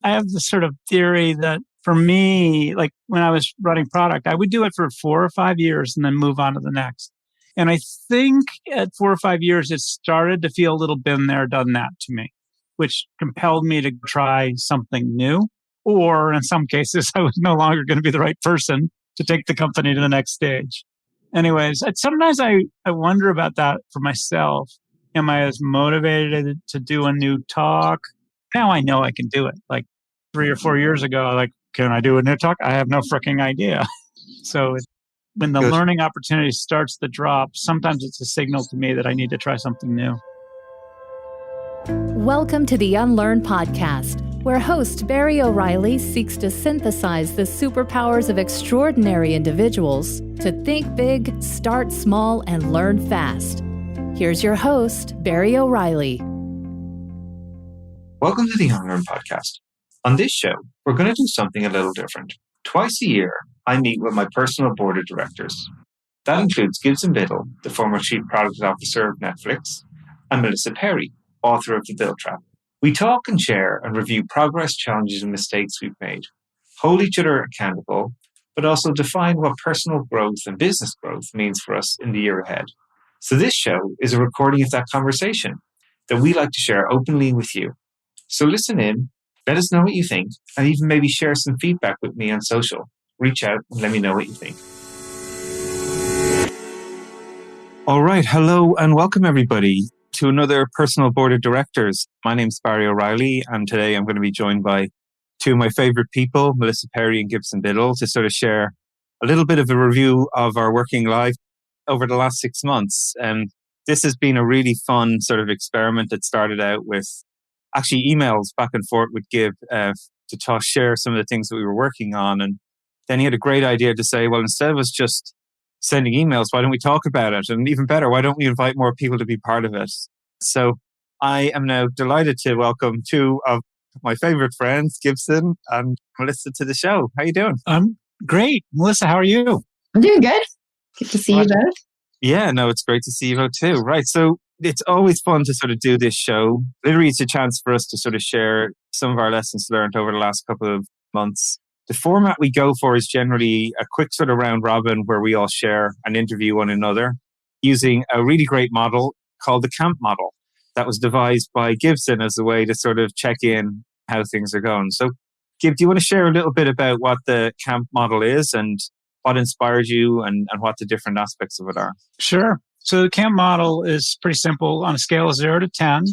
I have this sort of theory that for me, like when I was running product, I would do it for 4 or 5 years and then move on to the next. And I think at 4 or 5 years, it started to feel a little been there, done that to me, which compelled me to try something new. Or in some cases, I was no longer going to be the right person to take the company to the next stage. Anyways, sometimes I wonder about that for myself. Am I as motivated to do a new talk? Now I know I can do it. Like 3 or 4 years ago, like, can I do a new talk? I have no freaking idea. So when the learning opportunity starts to drop, sometimes it's a signal to me that I need to try something new. Welcome to the Unlearn Podcast, where host Barry O'Reilly seeks to synthesize the superpowers of extraordinary individuals to think big, start small, and learn fast. Here's your host, Barry O'Reilly. Welcome to the Unlearn Podcast. On this show, we're going to do something a little different. Twice a year, I meet with my personal board of directors. That includes Gibson Biddle, the former Chief Product Officer of Netflix, and Melissa Perri, author of The Bill Trap. We talk and share and review progress, challenges, and mistakes we've made, hold each other accountable, but also define what personal growth and business growth means for us in the year ahead. So this show is a recording of that conversation that we like to share openly with you. So listen in, let us know what you think, and even maybe share some feedback with me on social. Reach out and let me know what you think. All right. Hello and welcome everybody to another personal board of directors. My name's Barry O'Reilly, and today I'm going to be joined by two of my favorite people, Melissa Perri and Gibson Biddle, to sort of share a little bit of a review of our working life over the last 6 months. And this has been a really fun sort of experiment that started out with actually emails back and forth with Gib to share some of the things that we were working on. And then he had a great idea to say, well, instead of us just sending emails, why don't we talk about it? And even better, why don't we invite more people to be part of it? So I am now delighted to welcome two of my favorite friends, Gibson and Melissa, to the show. How are you doing? I'm great. Melissa, how are you? I'm doing good. Good to see you both. Yeah, no, it's great to see you both too. Right. So it's always fun to sort of do this show. Literally, it's a chance for us to sort of share some of our lessons learned over the last couple of months. The format we go for is generally a quick sort of round robin where we all share and interview one another using a really great model called the CAMP model that was devised by Gibson as a way to sort of check in how things are going. So, Gib, do you want to share a little bit about what the CAMP model is and what inspired you and what the different aspects of it are? Sure. So the CAMP model is pretty simple. On a scale of 0 to 10,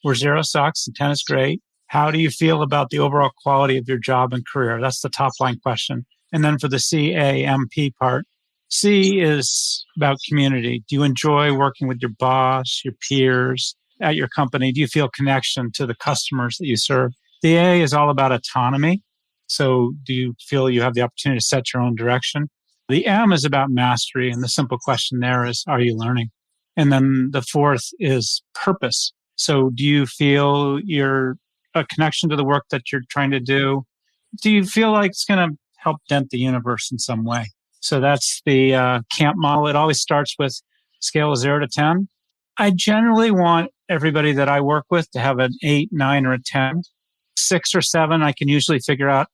where 0 sucks and 10 is great, how do you feel about the overall quality of your job and career? That's the top line question. And then for the CAMP part, C is about community. Do you enjoy working with your boss, your peers at your company? Do you feel connection to the customers that you serve? The A is all about autonomy. So do you feel you have the opportunity to set your own direction? The M is about mastery. And the simple question there is, are you learning? And then the fourth is purpose. So do you feel you're a connection to the work that you're trying to do? Do you feel like it's going to help dent the universe in some way? So that's the CAMP model. It always starts with a scale of 0 to 10. I generally want everybody that I work with to have an 8, 9, or a 10. 6 or 7, I can usually figure out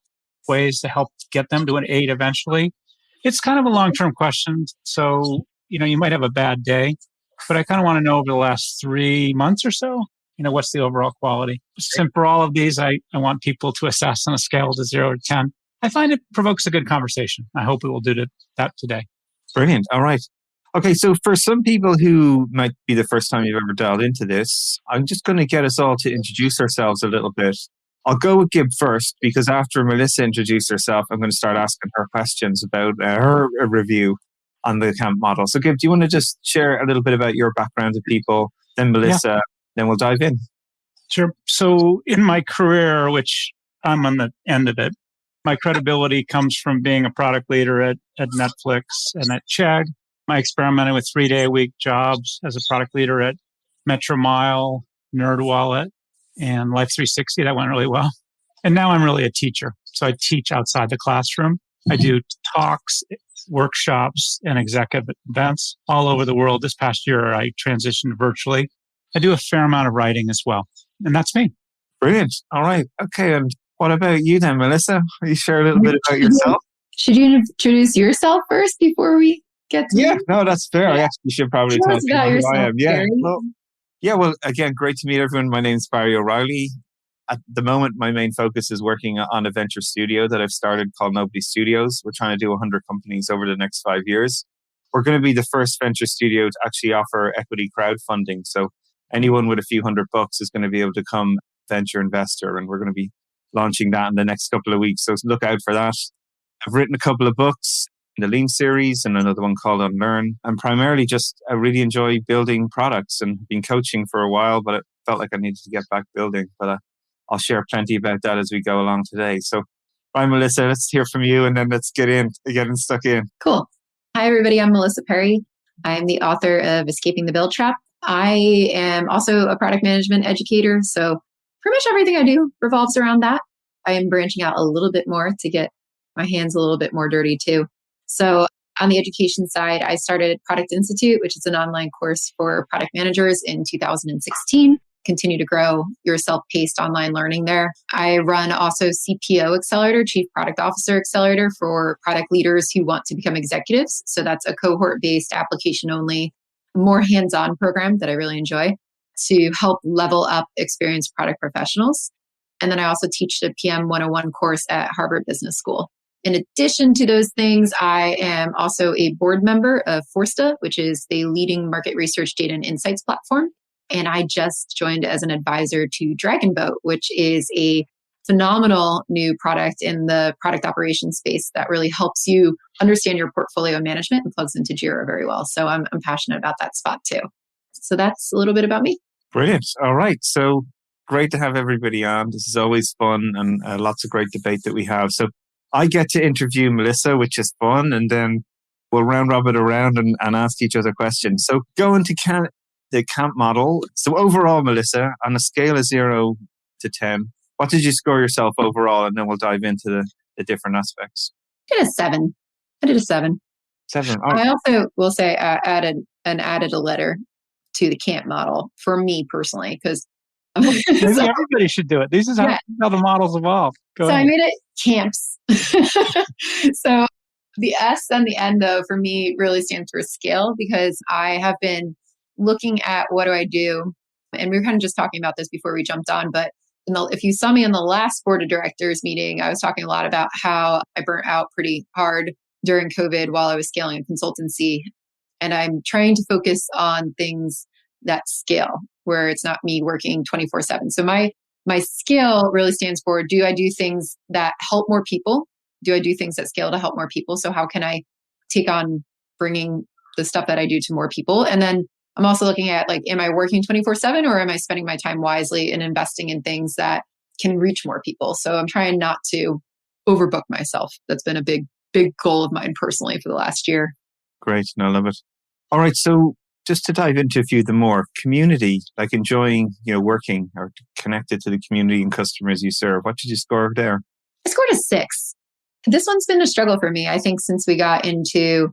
ways to help get them to an 8 eventually. It's kind of a long-term question. So, you might have a bad day, but I kind of want to know over the last 3 months or so, what's the overall quality? And for all of these, I want people to assess on a scale of 0 to 10. I find it provokes a good conversation. I hope it will do that today. Brilliant. All right. Okay. So for some people who might be the first time you've ever dialed into this, I'm just going to get us all to introduce ourselves a little bit. I'll go with Gib first because after Melissa introduced herself, I'm going to start asking her questions about her review on the CAMP model. So Gib, do you want to just share a little bit about your background to people, then Melissa, then we'll dive in? Sure. So in my career, which I'm on the end of it, my credibility comes from being a product leader at Netflix and at Chegg. I experimented with 3-day-a-week jobs as a product leader at Metromile, NerdWallet, and Life 360. That went really well. And now I'm really a teacher. So I teach outside the classroom. I do talks, workshops, and executive events all over the world. This past year, I transitioned virtually. I do a fair amount of writing as well. And that's me. Brilliant. All right. Okay. And What about you then, Melissa? Will you share a little bit about yourself? Should you introduce yourself first before we get to Yeah, no, that's fair. I actually should probably Tell tell us people about who I yourself, am. Yeah. Barry. Well, again, great to meet everyone. My name's Barry O'Reilly. At the moment, my main focus is working on a venture studio that I've started called Nobody Studios. We're trying to do 100 companies over the next 5 years. We're going to be the first venture studio to actually offer equity crowdfunding. So anyone with a few $100 is going to be able to come venture investor, and we're going to be launching that in the next couple of weeks. So look out for that. I've written a couple of books in the Lean series and another one called Unlearn. And primarily I really enjoy building products and been coaching for a while, but it felt like I needed to get back building. But I'll share plenty about that as we go along today. So bye, Melissa. Let's hear from you and then let's getting stuck in. Cool. Hi, everybody. I'm Melissa Perri. I'm the author of Escaping the Build Trap. I am also a product management educator. So pretty much everything I do revolves around that. I am branching out a little bit more to get my hands a little bit more dirty too. So on the education side, I started Product Institute, which is an online course for product managers in 2016. Continue to grow your self-paced online learning there. I run also CPO Accelerator, Chief Product Officer Accelerator, for product leaders who want to become executives. So that's a cohort-based, application-only, more hands-on program that I really enjoy to help level up experienced product professionals. And then I also teach the PM 101 course at Harvard Business School. In addition to those things, I am also a board member of Forsta, which is the leading market research data and insights platform. And I just joined as an advisor to Dragon Boat, which is a phenomenal new product in the product operations space that really helps you understand your portfolio management and plugs into Jira very well. So I'm passionate about that spot too. So that's a little bit about me. Brilliant. All right. So great to have everybody on. This is always fun and lots of great debate that we have. So I get to interview Melissa, which is fun, and then we'll round robin around and ask each other questions. So going to the camp model. So overall, Melissa, on a scale of 0 to 10, what did you score yourself overall? And then we'll dive into the different aspects. I did a 7. 7. Oh. I also will say I added a letter to the camp model for me personally, because maybe everybody should do it. This is how the models evolve. Go ahead. I made it camps. So the S and the N, though, for me really stands for scale, because I have been looking at what do I do. And we were kind of just talking about this before we jumped on, but if you saw me in the last board of directors meeting, I was talking a lot about how I burnt out pretty hard during COVID while I was scaling a consultancy. And I'm trying to focus on things that scale, where it's not me working 24/7. So my scale really stands for, do I do things that help more people? Do I do things that scale to help more people? So how can I take on bringing the stuff that I do to more people? And then I'm also looking at, like, am I working 24/7 or am I spending my time wisely and investing in things that can reach more people? So I'm trying not to overbook myself. That's been a big goal of mine personally for the last year. Great. No, I love it. All right. So just to dive into a few of the more community, like enjoying, working or connected to the community and customers you serve. What did you score there? I scored a 6. This one's been a struggle for me, I think, since we got into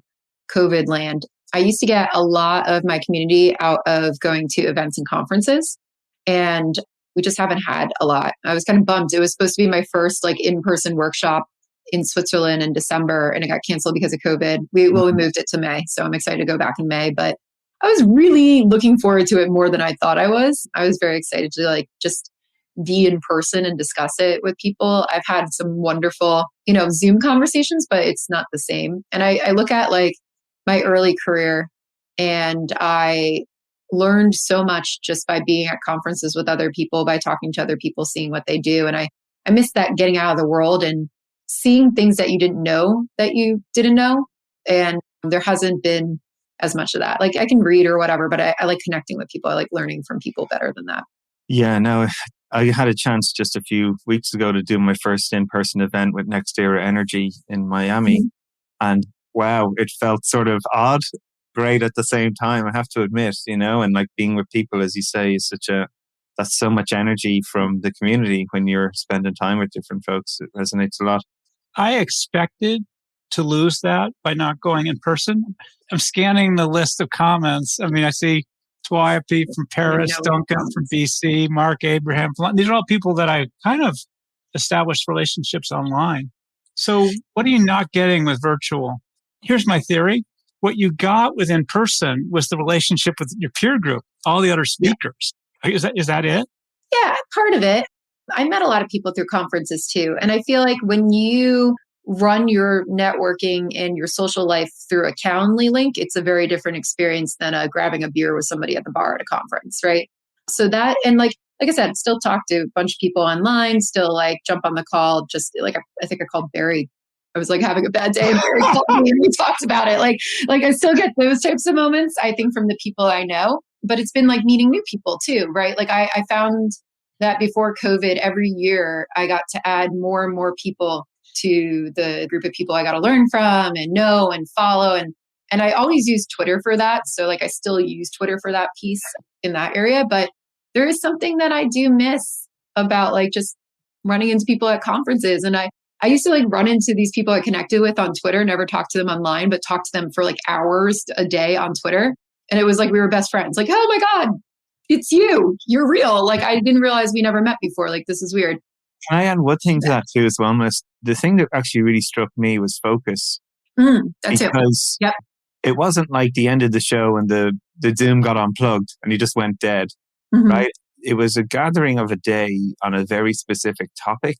COVID land. I used to get a lot of my community out of going to events and conferences, and we just haven't had a lot. I was kind of bummed. It was supposed to be my first in-person workshop in Switzerland in December, and it got canceled because of COVID. We moved it to May, so I'm excited to go back in May. But I was really looking forward to it more than I thought I was. I was very excited to just be in person and discuss it with people. I've had some wonderful, Zoom conversations, but it's not the same. And I look at my early career, and I learned so much just by being at conferences with other people, by talking to other people, seeing what they do. And I miss that, getting out of the world and seeing things that you didn't know. And there hasn't been as much of that. I can read or whatever, but I like connecting with people. I like learning from people better than that. Yeah, no, I had a chance just a few weeks ago to do my first in-person event with Next Era Energy in Miami. Mm-hmm. And wow, it felt sort of odd, great at the same time, I have to admit, and being with people, as you say, is that's so much energy from the community when you're spending time with different folks. It resonates a lot. I expected to lose that by not going in person. I'm scanning the list of comments. I mean, I see Twiapi from Paris, Duncan from BC, Mark Abraham. These are all people that I kind of established relationships online. So what are you not getting with virtual? Here's my theory. What you got with in person was the relationship with your peer group, all the other speakers. Is that it? Yeah, part of it. I met a lot of people through conferences too. And I feel like when you run your networking and your social life through a Calendly link, it's a very different experience than grabbing a beer with somebody at the bar at a conference, right? So that, and like I said, still talk to a bunch of people online, still like jump on the call, just like I think I called Barry. I was like having a bad day and Barry called me and we talked about it. Like I still get those types of moments, I think, from the people I know, but it's been like meeting new people too, right? Like I found that before COVID, every year I got to add more and more people to the group of people I got to learn from and know and follow. And I always use Twitter for that. So like I still use Twitter for that piece in that area. But there is something that I do miss about like just running into people at conferences. And I used to like run into these people I connected with on Twitter, never talk to them online, but talk to them for like hours a day on Twitter. And it was like we were best friends. Like, oh my God, it's you. You're real. Like I didn't realize we never met before. Like this is weird. Can I add one thing to that too as well, Miss? The thing that actually really struck me was focus. That's because Yep. It wasn't like the end of the show and the Zoom got unplugged and you just went dead, right? It was a gathering of a day on a very specific topic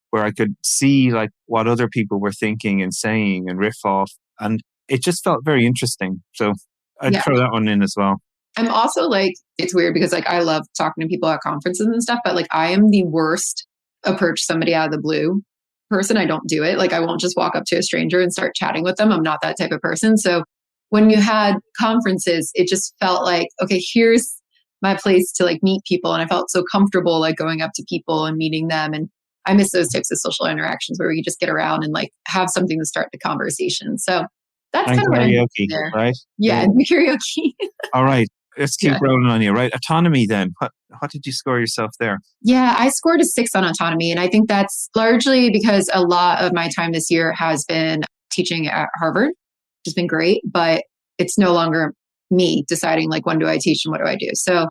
where I could see like what other people were thinking and saying and riff off. And it just felt very interesting. So I'd throw that one in as well. I'm also like, it's weird because like I love talking to people at conferences and stuff, but like I am the worst approach somebody out of the blue person. I don't do it. Like I won't just walk up to a stranger and start chatting with them. I'm not that type of person. So when you had conferences, it just felt like, okay, here's my place to like meet people. And I felt so comfortable like going up to people and meeting them. And I miss those types of social interactions where you just get around and like have something to start the conversation. So that's kind of what karaoke, I'm there. Right? Yeah, and karaoke. All right. Let's keep rolling on you, right? Autonomy then. What did you score yourself there? Yeah, I scored a 6 on autonomy. And I think that's largely because a lot of my time this year has been teaching at Harvard, which has been great, but it's no longer me deciding like when do I teach and what do I do. So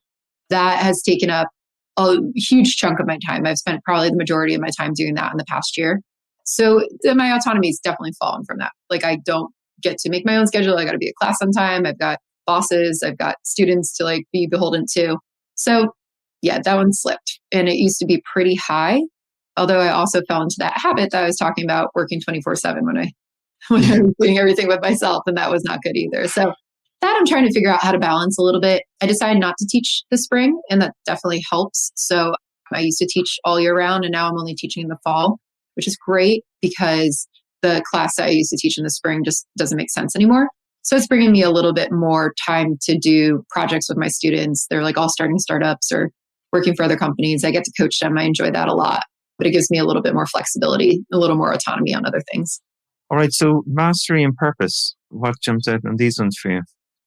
that has taken up a huge chunk of my time. I've spent probably the majority of my time doing that in the past year. So my autonomy has definitely fallen from that. Like I don't get to make my own schedule. I got to be at class on time. I've got bosses. I've got students to like be beholden to. So yeah, that one slipped. And it used to be pretty high. Although I also fell into that habit that I was talking about, working 24/7 when I was doing everything with myself. And that was not good either. So that I'm trying to figure out how to balance a little bit. I decided not to teach this spring, and that definitely helps. So I used to teach all year round, and now I'm only teaching in the fall, which is great because the class that I used to teach in the spring just doesn't make sense anymore. So it's bringing me a little bit more time to do projects with my students. They're like all starting startups or working for other companies. I get to coach them. I enjoy that a lot, but it gives me a little bit more flexibility, a little more autonomy on other things. All right. So mastery and purpose. What jumps out on these ones for you?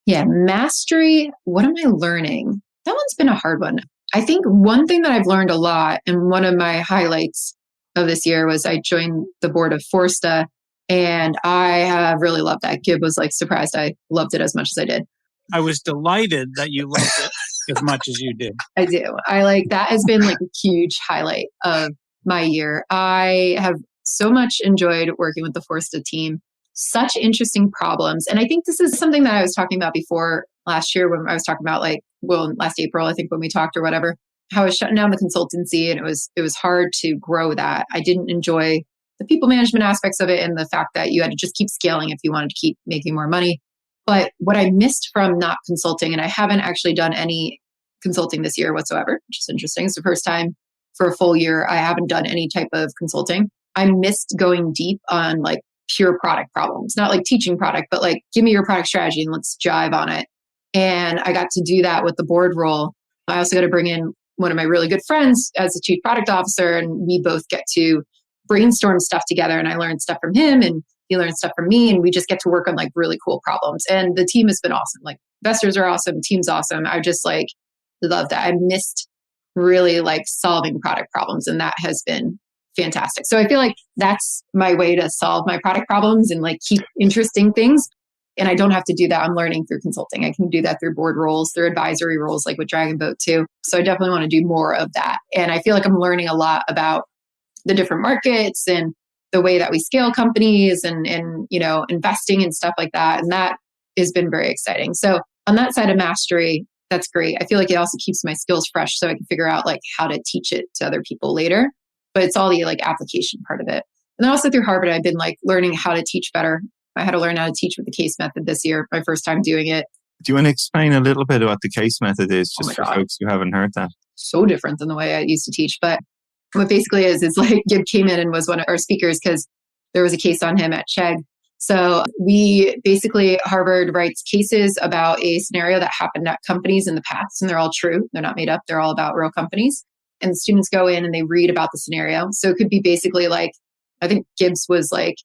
Yeah, mastery. What am I learning? That one's been a hard one. I think one thing that I've learned a lot, and one of my highlights of this year was I joined the board of Forsta, and I have really loved that. Gib was like surprised I loved it as much as I did. I was delighted that you loved it as much as you did. I do. I like that has been like a huge highlight of my year. I have so much enjoyed working with the Forsta team. Such interesting problems. And I think this is something that I was talking about before last year when I was talking about last April, I think when we talked or whatever, how I was shutting down the consultancy and it was hard to grow that. I didn't enjoy the people management aspects of it and the fact that you had to just keep scaling if you wanted to keep making more money. But what I missed from not consulting, and I haven't actually done any consulting this year whatsoever, which is interesting. It's the first time for a full year I haven't done any type of consulting. I missed going deep on like pure product problems, not like teaching product, but like give me your product strategy and let's jive on it. And I got to do that with the board role. I also got to bring in one of my really good friends as the chief product officer, and we both get to brainstorm stuff together. And I learned stuff from him and he learned stuff from me, and we just get to work on like really cool problems. And the team has been awesome. Like investors are awesome, team's awesome. I just like love that. I missed really like solving product problems, and that has been fantastic. So I feel like that's my way to solve my product problems and like keep interesting things. And I don't have to do that. I'm learning through consulting. I can do that through board roles, through advisory roles, like with Dragon Boat too. So I definitely want to do more of that. And I feel like I'm learning a lot about the different markets and the way that we scale companies and investing and stuff like that. And that has been very exciting. So on that side of mastery, that's great. I feel like it also keeps my skills fresh so I can figure out like how to teach it to other people later. But it's all the like application part of it. And then also through Harvard, I've been like learning how to teach better. I had to learn how to teach with the case method this year, my first time doing it. Do you want to explain a little bit what the case method is, just for God. folks who haven't heard that? So different than the way I used to teach. But what basically is like Gib came in and was one of our speakers because there was a case on him at Chegg. So we basically, Harvard writes cases about a scenario that happened at companies in the past, and they're all true. They're not made up. They're all about real companies. And the students go in and they read about the scenario. So it could be basically like, I think Gibbs was like,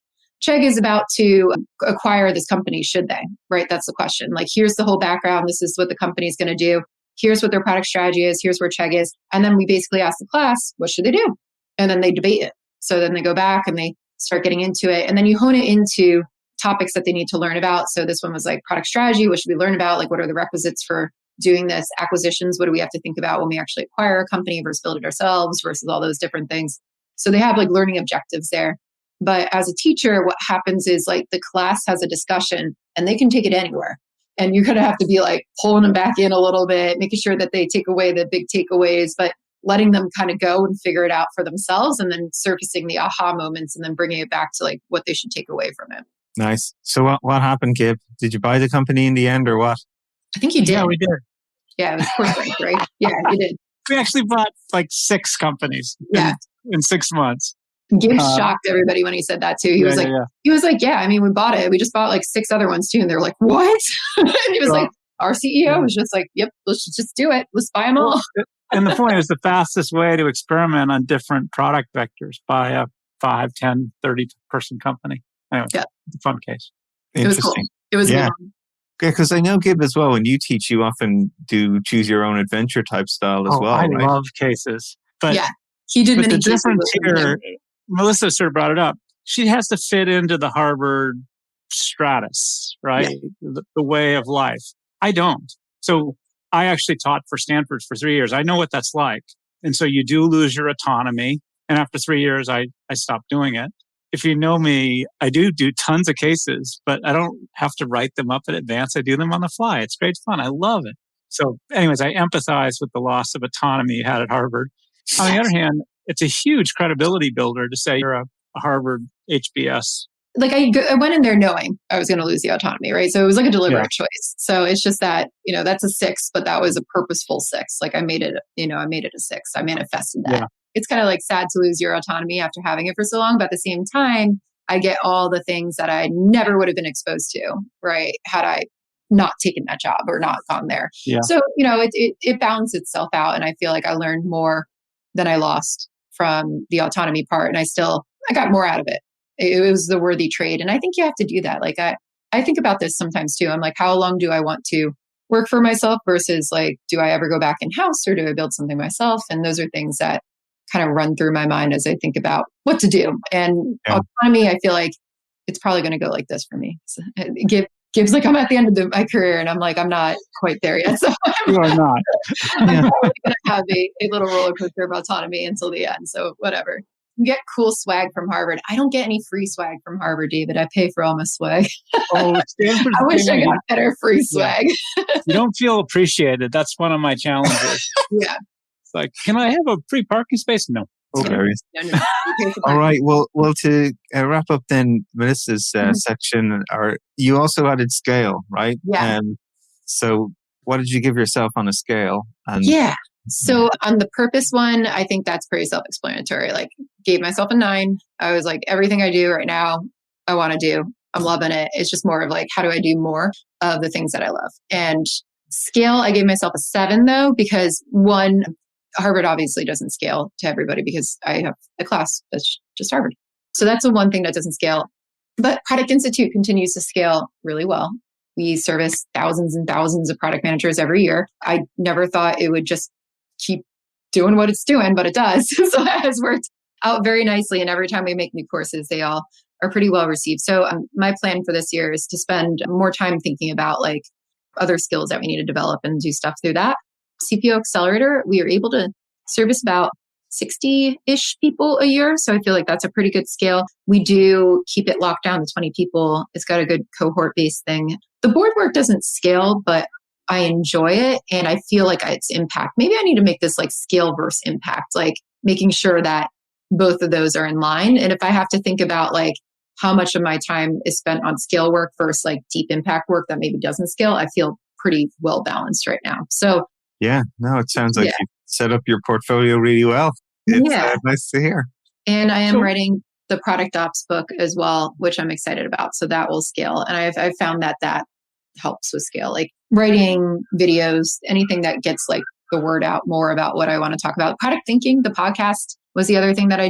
Chegg is about to acquire this company, should they? Right? That's the question. Like, here's the whole background. This is what the company's going to do. Here's what their product strategy is. Here's where Chegg is. And then we basically ask the class, what should they do? And then they debate it. So then they go back and they start getting into it. And then you hone it into topics that they need to learn about. So this one was like product strategy. What should we learn about? Like, what are the requisites for doing this? Acquisitions. What do we have to think about when we actually acquire a company versus build it ourselves versus all those different things? So they have like learning objectives there. But as a teacher, what happens is like the class has a discussion and they can take it anywhere. And you're going to have to be like pulling them back in a little bit, making sure that they take away the big takeaways, but letting them kind of go and figure it out for themselves and then surfacing the aha moments and then bringing it back to like what they should take away from it. Nice. So what happened, Gib? Did you buy the company in the end or what? I think you did. Yeah, we did. Yeah, it was Forsta, right? Yeah, you did. We actually bought like 6 companies in 6 months. Gibbs shocked everybody when he said that too. He was like, yeah, I mean, we bought it. We just bought like 6 other ones too. And they're like, what? And he was like, our CEO was just like, yep, let's just do it. Let's buy them all. And the point is the fastest way to experiment on different product vectors, buy a 5, 10, 30 person company. Anyway, it's a fun case. Interesting. It was yeah. long. Yeah, because I know, Gib, as well, when you teach, you often do choose your own adventure type style as well, I right? love cases. But, he did many the difference cases here, Melissa sort of brought it up. She has to fit into the Harvard stratus, right? Yeah. The way of life. I don't. So I actually taught for Stanford for 3 years. I know what that's like. And so you do lose your autonomy. And after 3 years, I stopped doing it. If you know me, I do tons of cases, but I don't have to write them up in advance. I do them on the fly. It's great fun. I love it. So anyways, I empathize with the loss of autonomy you had at Harvard. On the other hand, it's a huge credibility builder to say you're a Harvard HBS. Like I went in there knowing I was going to lose the autonomy, right? So it was like a deliberate choice. So it's just that, that's a 6, but that was a purposeful 6. Like I made it a 6. I manifested that. Yeah. It's kind of like sad to lose your autonomy after having it for so long. But at the same time, I get all the things that I never would have been exposed to, right? Had I not taken that job or not gone there. Yeah. So, it balanced itself out. And I feel like I learned more than I lost from the autonomy part. And I got more out of it. It was the worthy trade. And I think you have to do that. Like I think about this sometimes too. I'm like, how long do I want to work for myself versus like, do I ever go back in-house or do I build something myself? And those are things that kind of run through my mind as I think about what to do. And autonomy, I feel like it's probably going to go like this for me. So, Gibbs like, I'm at the end of my career and I'm like, I'm not quite there yet. So you are not. I'm probably going to have a little roller coaster of autonomy until the end. So whatever. You get cool swag from Harvard. I don't get any free swag from Harvard, David. I pay for all my swag. I wish I got better free swag. You don't feel appreciated. That's one of my challenges. Yeah. It's like, can I have a free parking space? No. Okay. No. All right. Well, to wrap up then, Melissa's section, you also added scale, right? Yeah. So what did you give yourself on a scale? So on the purpose one, I think that's pretty self-explanatory. Like gave myself a 9. I was like, everything I do right now, I want to do. I'm loving it. It's just more of like, how do I do more of the things that I love? And scale, I gave myself a 7 though, because one, Harvard obviously doesn't scale to everybody because I have a class that's just Harvard. So that's the one thing that doesn't scale. But Product Institute continues to scale really well. We service thousands and thousands of product managers every year. I never thought it would just keep doing what it's doing, but it does. So that has worked out very nicely. And every time we make new courses, they all are pretty well received. So my plan for this year is to spend more time thinking about like other skills that we need to develop and do stuff through that. CPO Accelerator, we are able to service about 60-ish people a year. So I feel like that's a pretty good scale. We do keep it locked down to 20 people. It's got a good cohort-based thing. The board work doesn't scale, but I enjoy it and I feel like it's impact. Maybe I need to make this like scale versus impact, like making sure that both of those are in line. And if I have to think about like how much of my time is spent on scale work versus like deep impact work that maybe doesn't scale, I feel pretty well balanced right now. So yeah, no, it sounds like you set up your portfolio really well. It's nice to hear. And I am writing the product ops book as well, which I'm excited about. So that will scale. And I've found that helps with scale, like writing videos, anything that gets like the word out more about what I want to talk about. Product thinking, the podcast was the other thing that I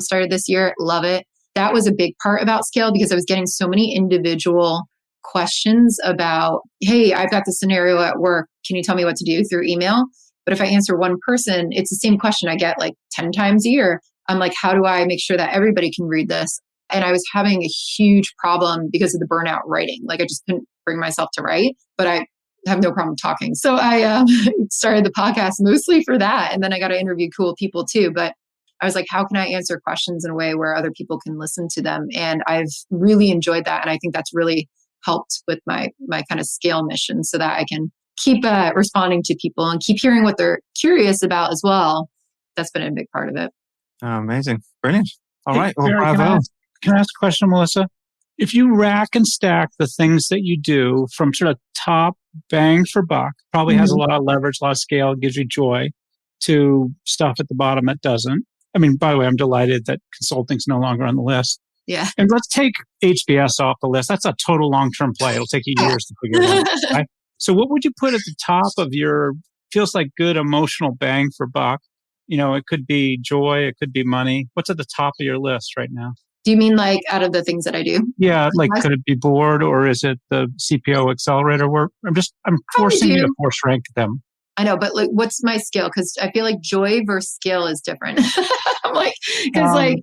started this year. Love it. That was a big part about scale because I was getting so many individual questions about, hey, I've got this scenario at work. Can you tell me what to do through email? But if I answer one person, it's the same question I get like 10 times a year. I'm like, how do I make sure that everybody can read this? And I was having a huge problem because of the burnout writing. Like I just couldn't bring myself to write, but I have no problem talking. So I started the podcast mostly for that. And then I got to interview cool people too. But I was like, how can I answer questions in a way where other people can listen to them? And I've really enjoyed that. And I think that's really helped with my kind of scale mission so that I can keep responding to people and keep hearing what they're curious about as well. That's been a big part of it. Oh, amazing. Brilliant. All right. Well, Perri, bravo. Can I ask a question, Melissa? If you rack and stack the things that you do from sort of top bang for buck, probably has a lot of leverage, a lot of scale, gives you joy, to stuff at the bottom that doesn't. I mean, by the way, I'm delighted that consulting's no longer on the list. Yeah. And let's take HBS off the list. That's a total long-term play. It'll take you years to figure it out. Right? So what would you put at the top of your, feels like good emotional bang for buck? You know, it could be joy, it could be money. What's at the top of your list right now? Do you mean like out of the things that I do? Yeah, like could it be board or is it the CPO accelerator work? I'm forcing you to force rank them. I know, but like, what's my skill? Because I feel like joy versus skill is different. I'm like, because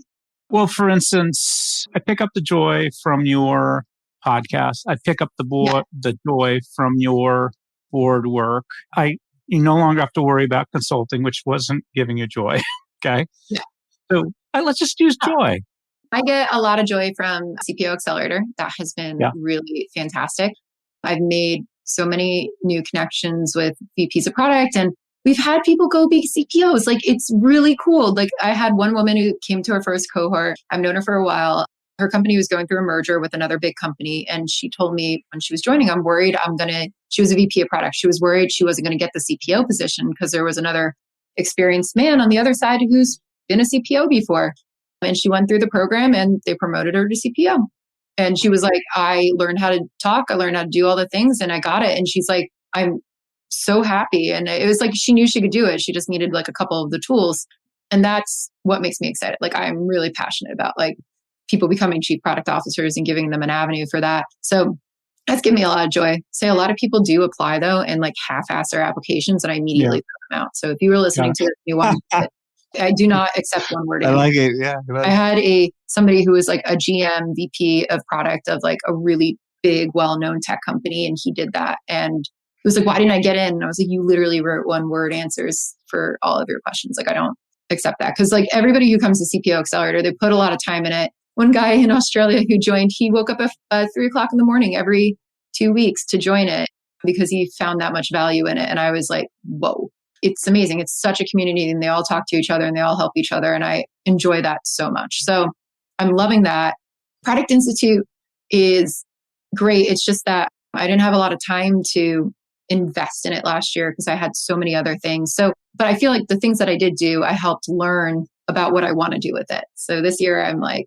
well, for instance, I pick up the joy from your podcast. I pick up the joy from your board work. You no longer have to worry about consulting, which wasn't giving you joy. Okay. Yeah. So let's just use joy. I get a lot of joy from CPO Accelerator. That has been really fantastic. I've made so many new connections with VPs of product and we've had people go be CPOs. Like it's really cool. Like I had one woman who came to her first cohort. I've known her for a while. Her company was going through a merger with another big company. And she told me when she was joining, I'm worried she was a VP of product. She was worried she wasn't going to get the CPO position because there was another experienced man on the other side who's been a CPO before. And she went through the program and they promoted her to CPO. And she was like, I learned how to talk. I learned how to do all the things and I got it. And she's like, I'm so happy. And it was like, she knew she could do it. She just needed like a couple of the tools. And that's what makes me excited. Like I'm really passionate about like people becoming chief product officers and giving them an avenue for that. So that's given me a lot of joy. So a lot of people do apply though and like half-ass their applications and I immediately put them out. So if you were listening to the new one, I do not accept one word. I like it. Yeah. I had somebody who was like a GM VP of product of like a really big, well-known tech company. And he did that. And he was like, why didn't I get in? And I was like, you literally wrote one word answers for all of your questions. Like, I don't accept that. Cause like everybody who comes to CPO Accelerator, they put a lot of time in it. One guy in Australia who joined, he woke up at 3 o'clock in the morning every 2 weeks to join it because he found that much value in it. And I was like, whoa. It's amazing. It's such a community and they all talk to each other and they all help each other. And I enjoy that so much. So I'm loving that. Product Institute is great. It's just that I didn't have a lot of time to invest in it last year because I had so many other things. So, but I feel like the things that I did do, I helped learn about what I want to do with it. So this year I'm like,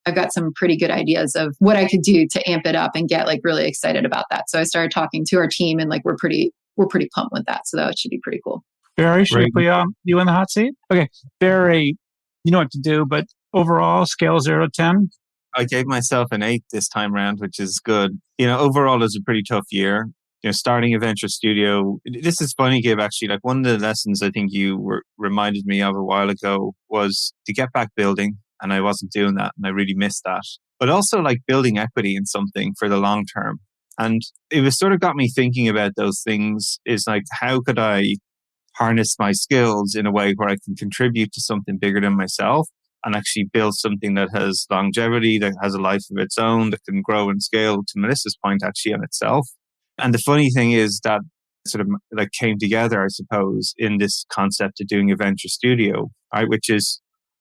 I've got some pretty good ideas of what I could do to amp it up and get like really excited about that. So I started talking to our team and like we're pretty pumped with that. So that should be pretty cool. Perri, should we put you in the hot seat? Okay. Perri, you know what to do, but overall, scale 0 to 10? I gave myself an 8 this time around, which is good. You know, overall, it was a pretty tough year. You know, starting a venture studio. This is funny, Gabe, actually. Like one of the lessons I think you reminded me of a while ago was to get back building. And I wasn't doing that. And I really missed that. But also like building equity in something for the long term. And it was sort of got me thinking about those things is like, how could I harness my skills in a way where I can contribute to something bigger than myself and actually build something that has longevity, that has a life of its own, that can grow and scale, to Melissa's point, actually on itself. And the funny thing is that sort of like came together, I suppose, in this concept of doing a venture studio, right? Which is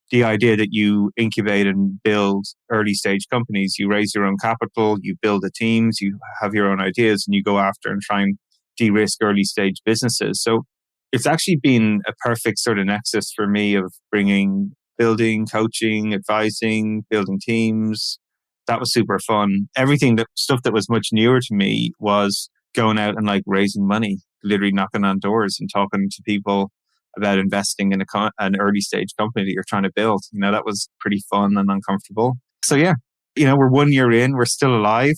the idea that you incubate and build early stage companies. You raise your own capital, you build the teams, you have your own ideas, and you go after and try and de-risk early stage businesses. So it's actually been a perfect sort of nexus for me of bringing building, coaching, advising, building teams. That was super fun. Stuff that was much newer to me was going out and like raising money, literally knocking on doors and talking to people about investing in an early stage company that you're trying to build. That was pretty fun and uncomfortable. So yeah, we're 1 year in, we're still alive.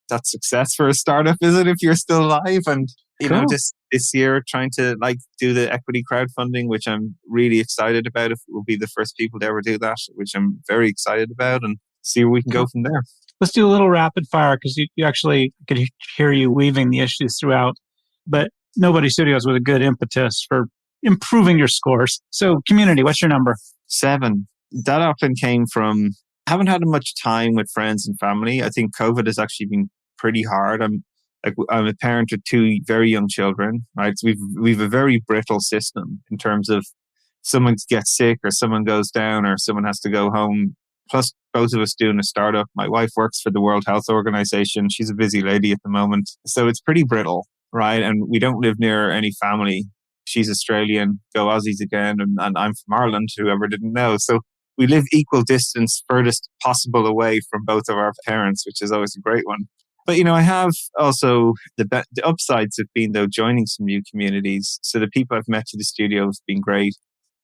That's success for a startup, is it? If you're still alive. And just this year trying to like do the equity crowdfunding, which I'm really excited about. If we'll be the first people to ever do that, which I'm very excited about, and see where we can go from there. Let's do a little rapid fire because you actually could hear you weaving the issues throughout. But Nobody Studios was a good impetus for improving your scores. So community, what's your number? 7. That often came from, I haven't had much time with friends and family. I think COVID has actually been pretty hard. I'm a parent of 2 very young children, right? So we've a very brittle system in terms of someone gets sick or someone goes down or someone has to go home. Plus, both of us doing a startup. My wife works for the World Health Organization. She's a busy lady at the moment. So it's pretty brittle, right? And we don't live near any family. She's Australian, go Aussies again. And I'm from Ireland, whoever didn't know. So we live equal distance, furthest possible away from both of our parents, which is always a great one. But, I have also the upsides have been, though, joining some new communities. So the people I've met to the studio have been great.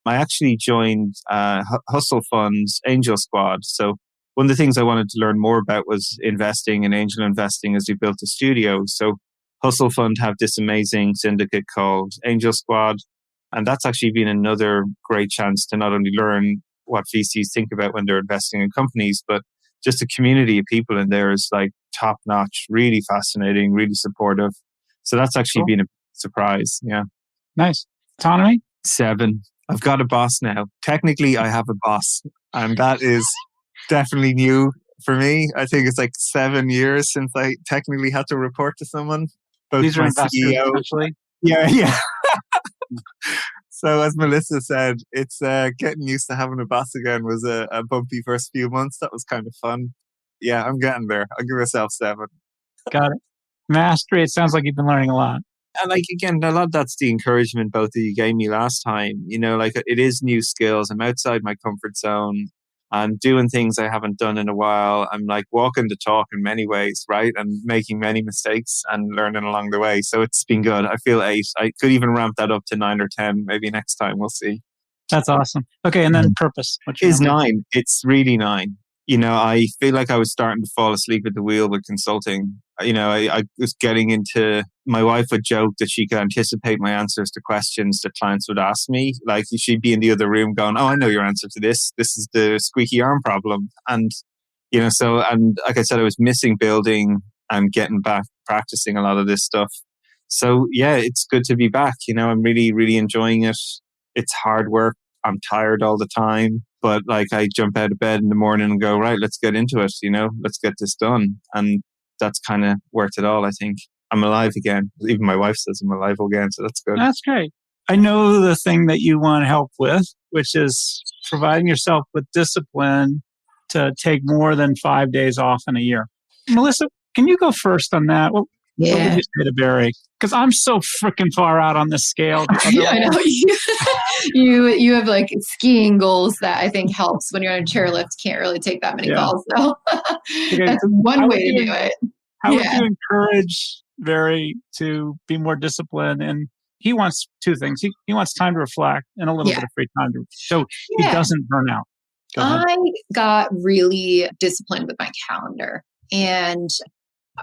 I actually joined Hustle Fund's Angel Squad. So one of the things I wanted to learn more about was investing and angel investing as we built a studio. So Hustle Fund have this amazing syndicate called Angel Squad. And that's actually been another great chance to not only learn what VCs think about when they're investing in companies, but just a community of people in there is like top notch, really fascinating, really supportive. So that's actually been a surprise. Yeah. Nice. Autonomy? 7. I've got a boss now. Technically, I have a boss, and that is definitely new for me. I think it's like 7 years since I technically had to report to someone. Both These are my investors, CEO. actually. Yeah. So as Melissa said, it's getting used to having a boss again was a bumpy first few months. That was kind of fun. Yeah, I'm getting there. I'll give myself 7. Got it. Mastery, it sounds like you've been learning a lot. And like, again, a lot of that's the encouragement both of you gave me last time. Like it is new skills. I'm outside my comfort zone. I'm doing things I haven't done in a while. I'm like walking the talk in many ways, right? And making many mistakes and learning along the way. So it's been good. I feel 8. I could even ramp that up to 9 or 10 maybe next time. We'll see. That's awesome. Okay. And then purpose. Is 9. It's really 9. I feel like I was starting to fall asleep at the wheel with consulting. I was getting into, my wife would joke that she could anticipate my answers to questions that clients would ask me. Like she'd be in the other room going, oh, I know your answer to this. This is the squeaky arm problem. And, and like I said, I was missing building and getting back practicing a lot of this stuff. So yeah, it's good to be back. I'm really, really enjoying it. It's hard work. I'm tired all the time. But like I jump out of bed in the morning and go, right, let's get into it, let's get this done. And that's kind of worth it all, I think. I'm alive again. Even my wife says I'm alive again, so that's good. That's great. I know the thing that you want help with, which is providing yourself with discipline to take more than 5 days off in a year. Melissa, can you go first on that? What would you say to Barry? Because I'm so freaking far out on this scale. I know. You have like skiing goals that I think helps when you're on a chairlift. Can't really take that many calls. So that's one way to do it. How would you encourage Barry to be more disciplined? And he wants 2 things. He wants time to reflect and a little bit of free time so he doesn't burn out. I got really disciplined with my calendar. And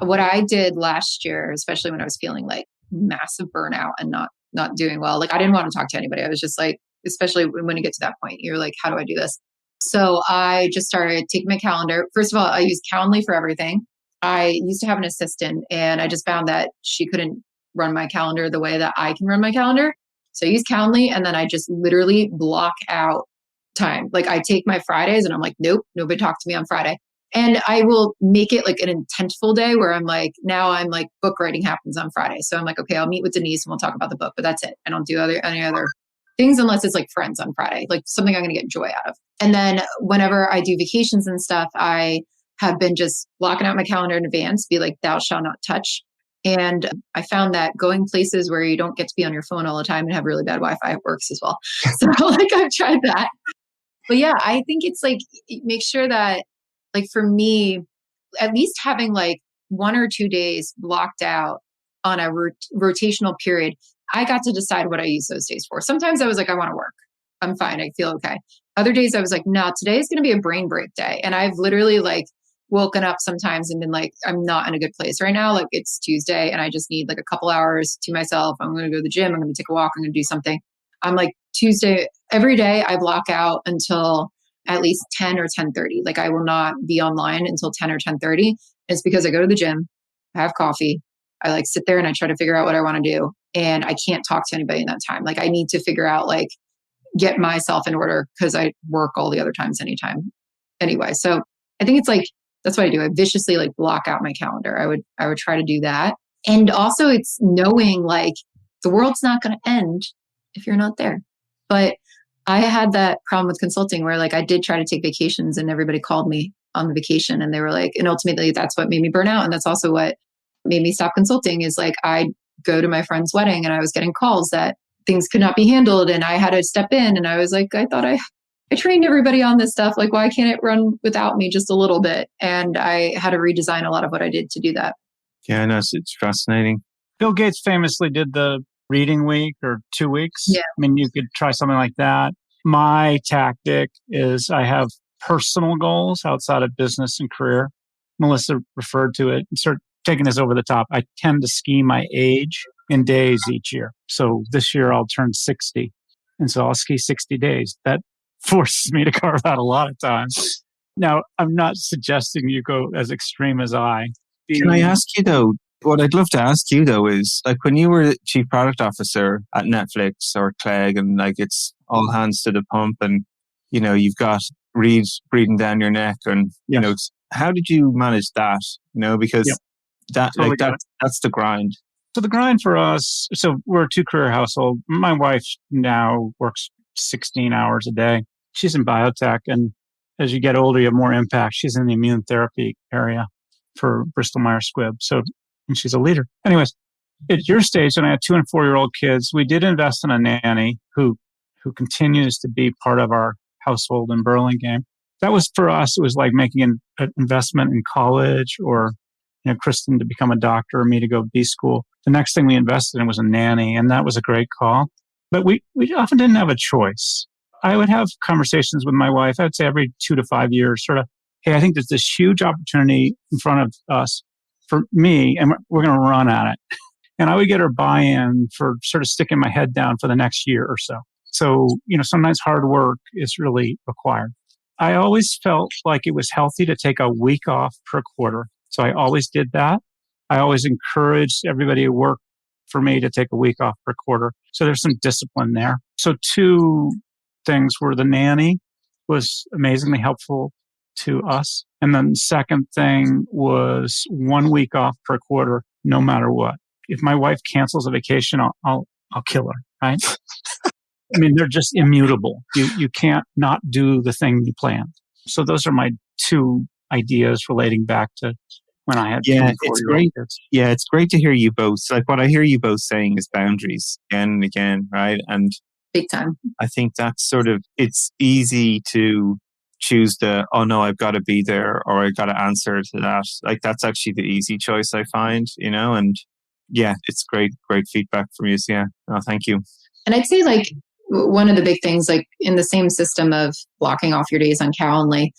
what I did last year, especially when I was feeling like massive burnout and not doing well, like I didn't want to talk to anybody. I was just like, especially when you get to that point, you're like, how do I do this? So I just started taking my calendar. First of all, I use Calendly for everything. I used to have an assistant and I just found that she couldn't run my calendar the way that I can run my calendar. So I use Calendly, and then I just literally block out time. Like I take my Fridays and I'm like, nope, nobody talk to me on Friday. And I will make it like an intentful day where I'm like, now I'm like, book writing happens on Friday. So I'm like, okay, I'll meet with Denise and we'll talk about the book, but that's it. I don't do any other things unless it's like friends on Friday, like something I'm going to get joy out of. And then whenever I do vacations and stuff, I have been just blocking out my calendar in advance, be like, thou shalt not touch. And I found that going places where you don't get to be on your phone all the time and have really bad Wi-Fi works as well. So like I've tried that. But yeah, I think it's like, make sure that like for me, at least having like 1 or 2 days blocked out on a rotational period, I got to decide what I use those days for. Sometimes I was like, I want to work. I'm fine. I feel okay. Other days I was like, no, today is going to be a brain break day. And I've literally like woken up sometimes and been like, I'm not in a good place right now. Like it's Tuesday and I just need like a couple hours to myself. I'm going to go to the gym. I'm going to take a walk. I'm going to do something. I'm like Tuesday, every day I block out until at least 10 or 10:30. Like I will not be online until 10 or 10:30. It's because I go to the gym, I have coffee. I like sit there and I try to figure out what I want to do. And I can't talk to anybody in that time. Like I need to figure out like, get myself in order because I work all the other times anytime anyway. So I think it's like, that's what I do. I viciously like block out my calendar. I would try to do that. And also it's knowing like the world's not going to end if you're not there. But I had that problem with consulting where like I did try to take vacations and everybody called me on the vacation and they were like, and ultimately that's what made me burn out. And that's also what made me stop consulting is like, I go to my friend's wedding and I was getting calls that things could not be handled. And I had to step in and I was like, I thought I trained everybody on this stuff. Like, why can't it run without me just a little bit? And I had to redesign a lot of what I did to do that. Yeah, no, it's fascinating. Bill Gates famously did the reading week or 2 weeks. Yeah. I mean, you could try something like that. My tactic is I have personal goals outside of business and career. Melissa referred to it and start taking this over the top. I tend to ski my age in days each year. So this year I'll turn 60. And so I'll ski 60 days. That forces me to carve out a lot of time. Now, I'm not suggesting you go as extreme as I. Can I ask you though, what I'd love to ask you though is like when you were chief product officer at Netflix or Clegg and like it's all hands to the pump and, you know, you've got reeds breathing down your neck and, you know, how did you manage that? You know, because Totally that's the grind. So the grind for us, so we're a 2-career household. My wife now works 16 hours a day. She's in biotech. And as you get older, you have more impact. She's in the immune therapy area for Bristol Myers Squibb. So, and she's a leader. Anyways, at your stage, when I had 2 and 4-year-old kids, we did invest in a nanny who continues to be part of our household in Burlingame. That was for us, it was like making an investment in college or, you know, Kristen to become a doctor or me to go to B school. The next thing we invested in was a nanny, and that was a great call. But we often didn't have a choice. I would have conversations with my wife, I'd say every 2 to 5 years, sort of, hey, I think there's this huge opportunity in front of us for me, and we're going to run at it. And I would get her buy-in for sort of sticking my head down for the next year or so. So, you know, sometimes hard work is really required. I always felt like it was healthy to take a week off per quarter. So I always did that. I always encouraged everybody who worked for me to take a week off per quarter. So there's some discipline there. So 2 things were the nanny was amazingly helpful to us. And then the second thing was 1 week off per quarter, no matter what. If my wife cancels a vacation, I'll kill her, right? I mean, they're just immutable. You can't not do the thing you planned. So those are my 2 ideas relating back to when I had 2 and 4-year-old kids. Yeah, it's great to hear you both. Like what I hear you both saying is boundaries again and again, right? And Big time. I think that's sort of, it's easy to choose the, oh no, I've got to be there or I've got to answer to that. Like that's actually the easy choice I find, you know, and yeah, it's great feedback from you. So yeah, no, thank you. And I'd say like one of the big things, like in the same system of blocking off your days on Calendly,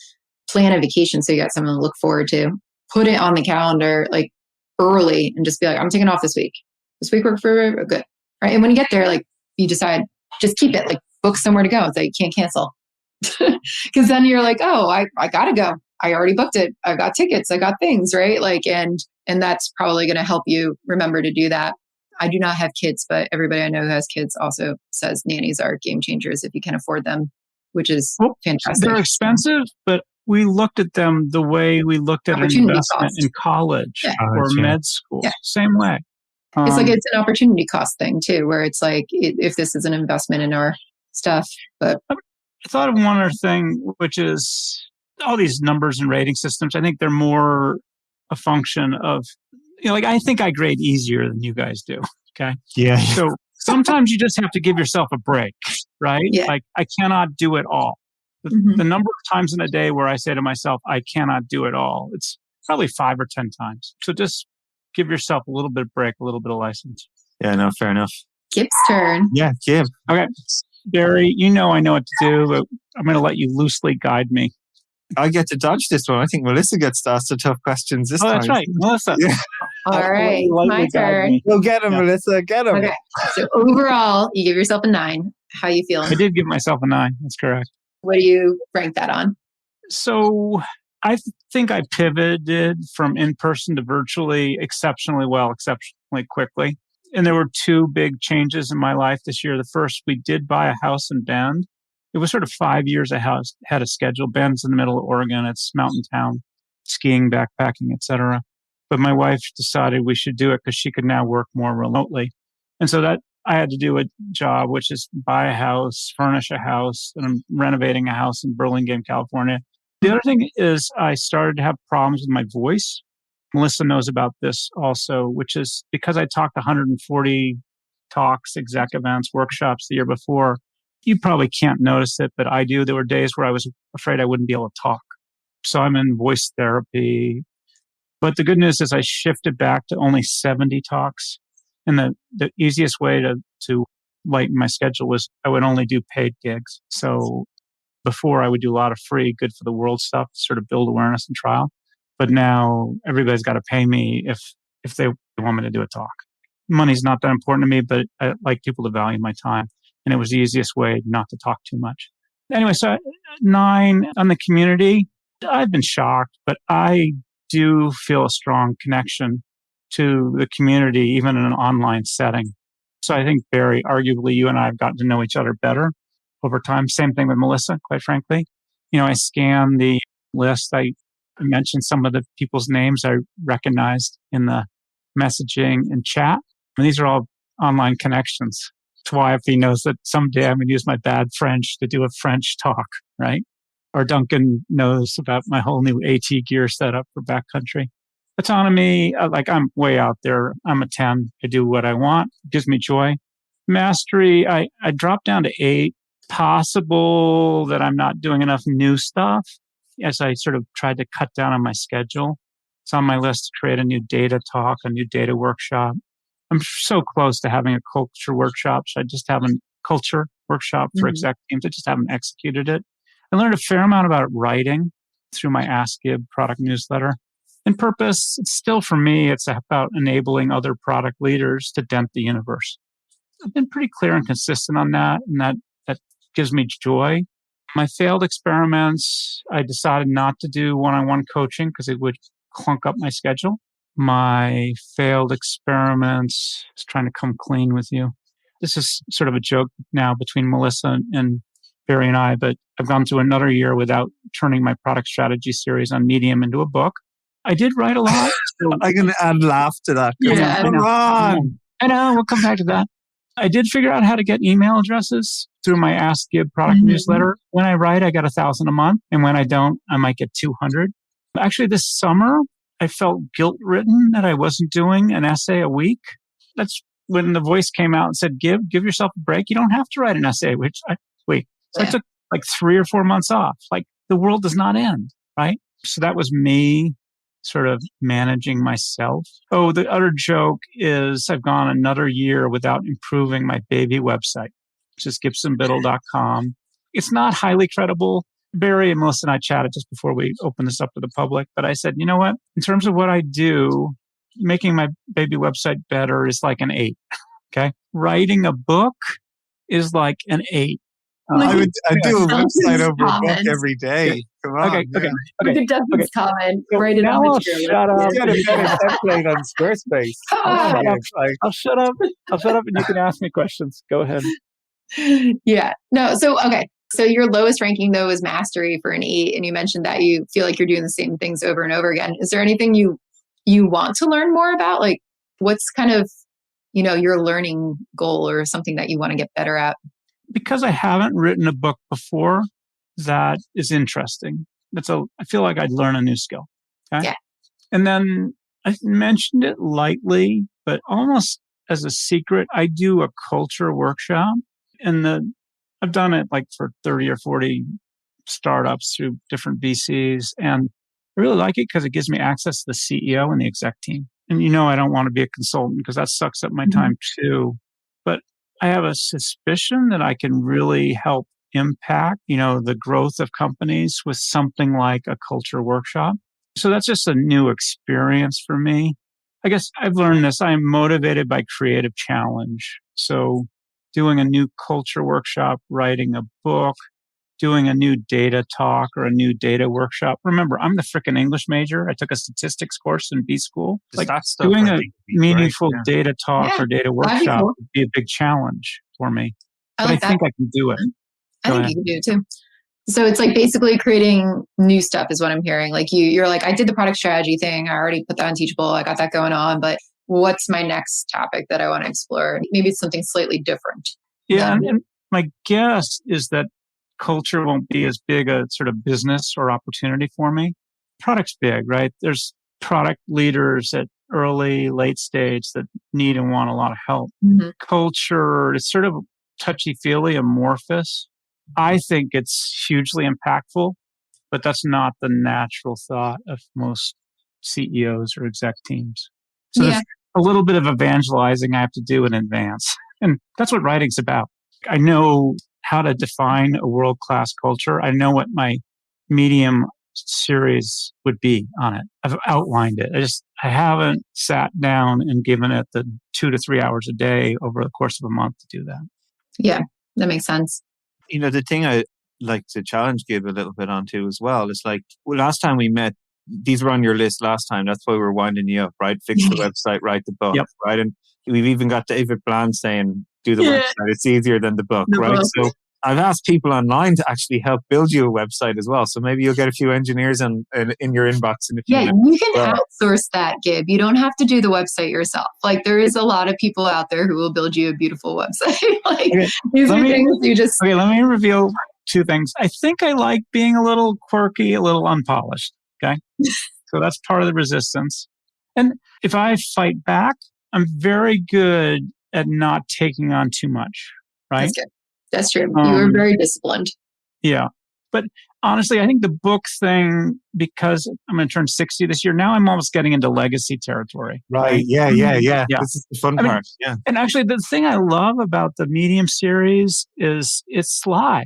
plan a vacation so you got something to look forward to. Put it on the calendar like early and just be like, I'm taking off this week. This week worked for good. Right. And when you get there, like you decide, just keep it, like book somewhere to go so you can't cancel. Because then you're like, oh, I gotta go. I already booked it. I've got tickets. I got things, right? Like, and that's probably going to help you remember to do that. I do not have kids, but everybody I know who has kids also says nannies are game changers if you can afford them, which is fantastic. They're expensive, but we looked at them the way we looked at an investment in college or med school. Yeah. Same way. It's like it's an opportunity cost thing too, where it's like if this is an investment in our stuff. But I thought of one other thing, which is all these numbers and rating systems. I think they're more a function of, like I think I grade easier than you guys do. Okay. Yeah. So sometimes you just have to give yourself a break, right? Yeah. Like I cannot do it all. The number of times in a day where I say to myself, I cannot do it all, it's probably 5 or 10 times. So just give yourself a little bit of break, a little bit of license. Yeah, no, fair enough. Gib's turn. Yeah, Gib. Okay. Barry, I know what to do, but I'm going to let you loosely guide me. I get to dodge this one. I think Melissa gets to ask the tough questions this time. Oh, that's right. Melissa. Yeah. All right. My turn. Go get him, Melissa. Get him. Okay. So overall, you give yourself a 9. How you feeling? I did give myself a 9. That's correct. What do you rank that on? So I think I pivoted from in-person to virtually exceptionally well, exceptionally quickly. And there were 2 big changes in my life this year. The first, we did buy a house in Bend. It was sort of 5 years ahead of schedule. Bend's in the middle of Oregon. It's mountain town, skiing, backpacking, etc. But my wife decided we should do it because she could now work more remotely. And so that I had to do a job, which is buy a house, furnish a house, and I'm renovating a house in Burlingame, California. The other thing is I started to have problems with my voice. Melissa knows about this also, which is because I talked 140 talks, exec events, workshops the year before. You probably can't notice it, but I do. There were days where I was afraid I wouldn't be able to talk. So I'm in voice therapy. But the good news is I shifted back to only 70 talks. And the easiest way to lighten my schedule was I would only do paid gigs. So before I would do a lot of free, good for the world stuff to sort of build awareness and trial. But now everybody's got to pay me if they want me to do a talk. Money's not that important to me, but I like people to value my time. And it was the easiest way not to talk too much. Anyway, so 9 on the community. I've been shocked, but I do feel a strong connection to the community, even in an online setting. So I think, Barry, arguably you and I have gotten to know each other better over time. Same thing with Melissa, quite frankly. I scan the list. I mentioned some of the people's names I recognized in the messaging and chat. And these are all online connections. That's why if he knows that someday I'm going to use my bad French to do a French talk, right? Or Duncan knows about my whole new AT gear setup for backcountry. Autonomy, I'm way out there. I'm a 10. I do what I want. It gives me joy. Mastery, I dropped down to 8. Possible that I'm not doing enough new stuff as I sort of tried to cut down on my schedule. It's on my list to create a new data talk, a new data workshop. I'm so close to having a culture workshop. So I just haven't culture workshop for exec teams. I just haven't executed it. I learned a fair amount about writing through my Ask Gib product newsletter. And purpose, it's still for me, it's about enabling other product leaders to dent the universe. I've been pretty clear and consistent on that, and that gives me joy. My failed experiments, I decided not to do one-on-one coaching because it would clunk up my schedule. My failed experiments, I was trying to come clean with you. This is sort of a joke now between Melissa and Perri and I, but I've gone through another year without turning my product strategy series on Medium into a book. I did write a lot. So I'm going to add laugh to that. Come on. I know. We'll come back to that. I did figure out how to get email addresses through my Ask Gib product newsletter. When I write, I got 1,000 a month. And when I don't, I might get 200. Actually, this summer, I felt guilt-ridden that I wasn't doing an essay a week. That's when the voice came out and said, give yourself a break. You don't have to write an essay a week. So I took 3 or 4 months off. The world does not end, right? So that was me sort of managing myself. Oh, the other joke is I've gone another year without improving my baby website, which is gibsonbiddle.com. It's not highly credible. Barry and Melissa and I chatted just before we opened this up to the public, but I said, you know what? In terms of what I do, making my baby website better is like an 8. Okay. Writing a book is like an 8. I'd do a website over a book comments. every day. Come on. Okay. Look at Dustin's comment. Write it Now on I'll the chair. shut up. You got a better template on Squarespace. I'll shut up. I'll shut up and you can ask me questions. Go ahead. Yeah. No. So, okay. So your lowest ranking though is mastery for an 8. And you mentioned that you feel like you're doing the same things over and over again. Is there anything you want to learn more about? Like what's kind of, your learning goal or something that you want to get better at? Because I haven't written a book before, that is interesting. I feel like I'd learn a new skill. Okay? Yeah. And then I mentioned it lightly, but almost as a secret, I do a culture workshop. And I've done it like for 30 or 40 startups through different VCs. And I really like it because it gives me access to the CEO and the exec team. And I don't want to be a consultant because that sucks up my time too. But I have a suspicion that I can really help impact, the growth of companies with something like a culture workshop. So that's just a new experience for me. I guess I've learned this. I'm motivated by creative challenge. So doing a new culture workshop, writing a book, doing a new data talk or a new data workshop. Remember, I'm the frickin' English major. I took a statistics course in B school. Like doing a meaningful data talk or data workshop would be a big challenge for me. I think I can do it. I think you can do it too. So it's like basically creating new stuff is what I'm hearing. Like you're like, I did the product strategy thing. I already put that on Teachable. I got that going on. But what's my next topic that I want to explore? Maybe it's something slightly different. Yeah. And my guess is that culture won't be as big a sort of business or opportunity for me. Product's big, right? There's product leaders at early, late stage that need and want a lot of help. Mm-hmm. Culture is sort of touchy-feely, amorphous. I think it's hugely impactful, but that's not the natural thought of most CEOs or exec teams. So there's a little bit of evangelizing I have to do in advance. And that's what writing's about. I know how to define a world-class culture. I know what my medium series would be on it. I've outlined it. I haven't sat down and given it the 2 to 3 hours a day over the course of a month to do that. Yeah, that makes sense. The thing I like to challenge Gib a little bit onto as well is like, last time we met, these were on your list last time. That's why we're winding you up, right? Fix the website, write the book, right? And we've even got David Bland saying, do the website. It's easier than the book, right? So I've asked people online to actually help build you a website as well. So maybe you'll get a few engineers in your inbox in a few minutes. You can outsource that, Gib. You don't have to do the website yourself. Like there is a lot of people out there who will build you a beautiful website. These are things you just... Okay, let me reveal 2 things. I think I like being a little quirky, a little unpolished. Okay. So that's part of the resistance. And if I fight back, I'm very good at not taking on too much. Right. That's good. That's true. You were very disciplined. Yeah. But honestly, I think the book thing, because I'm going to turn 60 this year, now I'm almost getting into legacy territory. Right. Yeah. This is the fun part. Yeah. And actually, the thing I love about the Medium series is it's live.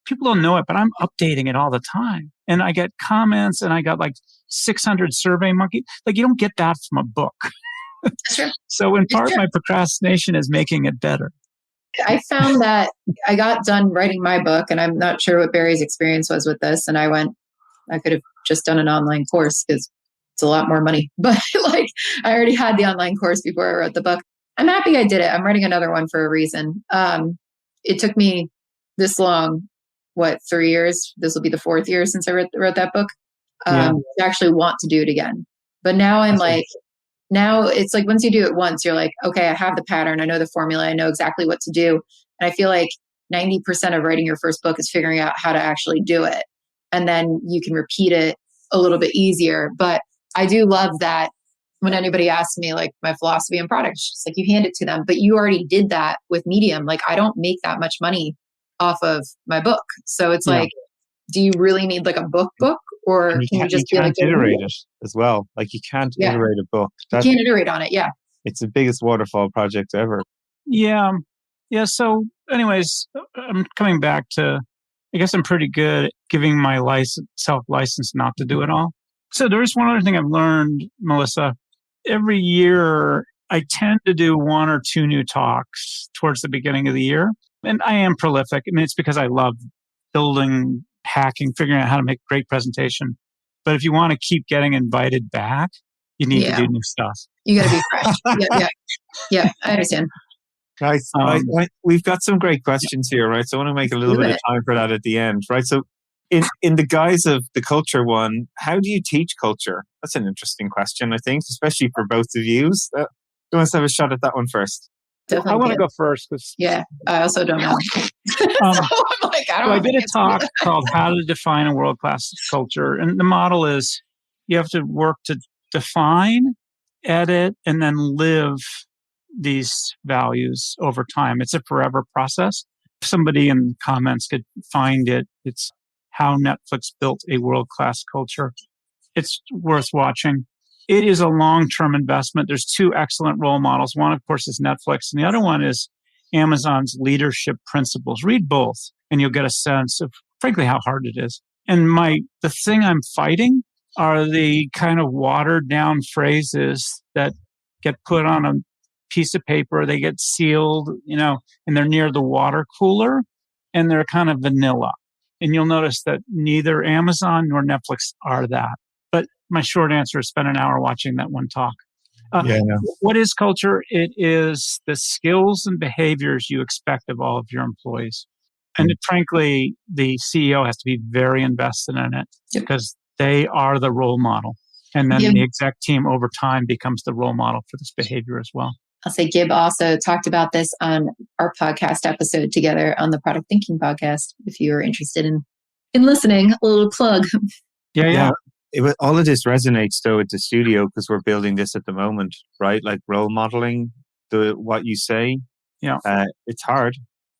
People don't know it, but I'm updating it all the time. And I get comments and I got like 600 survey monkey. Like you don't get that from a book. That's true. So in part, my procrastination is making it better. I found that I got done writing my book, and I'm not sure what Barry's experience was with this. And I could have just done an online course because it's a lot more money. But like, I already had the online course before I wrote the book. I'm happy I did it. I'm writing another one for a reason. It took me this long, 3 years? This will be the 4th year since I wrote that book. To actually want to do it again. But now I'm now it's like once you do it once, you're like, okay, I have the pattern. I know the formula. I know exactly what to do. And I feel like 90% of writing your first book is figuring out how to actually do it. And then you can repeat it a little bit easier. But I do love that when anybody asks me like my philosophy on product, it's just like you hand it to them, but you already did that with Medium. Like I don't make that much money off of my book. So it's like, do you really need like a book or can you just be like iterate it as well? Like you can't iterate a book. You can't iterate on it. Yeah. It's the biggest waterfall project ever. Yeah. Yeah. So anyways, I'm coming back to, I guess I'm pretty good at giving my self-license not to do it all. So there's one other thing I've learned, Melissa. Every year, I tend to do 1 or 2 new talks towards the beginning of the year. And I am prolific. I mean, it's because I love building, hacking, figuring out how to make a great presentation. But if you want to keep getting invited back, you need to do new stuff. You got to be fresh. Yeah, I understand. Guys, we've got some great questions here, right? So I want to make a little bit of time for that at the end, right? So in the guise of the culture one, how do you teach culture? That's an interesting question, I think, especially for both of you. Do you want to have a shot at that one first? Definitely I want to go first. Yeah, I also don't know. I did a talk called How to Define a World-Class Culture. And the model is you have to work to define, edit, and then live these values over time. It's a forever process. If somebody in the comments could find it, it's How Netflix Built a World-Class Culture. It's worth watching. It is a long-term investment. There's two excellent role models. One, of course, is Netflix, and the other one is Amazon's leadership principles. Read both, and you'll get a sense of, frankly, how hard it is. And the thing I'm fighting are the kind of watered-down phrases that get put on a piece of paper. They get sealed, and they're near the water cooler, and they're kind of vanilla. And you'll notice that neither Amazon nor Netflix are that. But my short answer is spend an hour watching that one talk. What is culture? It is the skills and behaviors you expect of all of your employees. And frankly, the CEO has to be very invested in it because they are the role model. And then the exec team over time becomes the role model for this behavior as well. I'll say Gib also talked about this on our podcast episode together on the Product Thinking podcast. If you are interested in listening, a little plug. Yeah. All of this resonates though at the studio because we're building this at the moment, right? Like role modeling, what you say. Yeah, it's hard.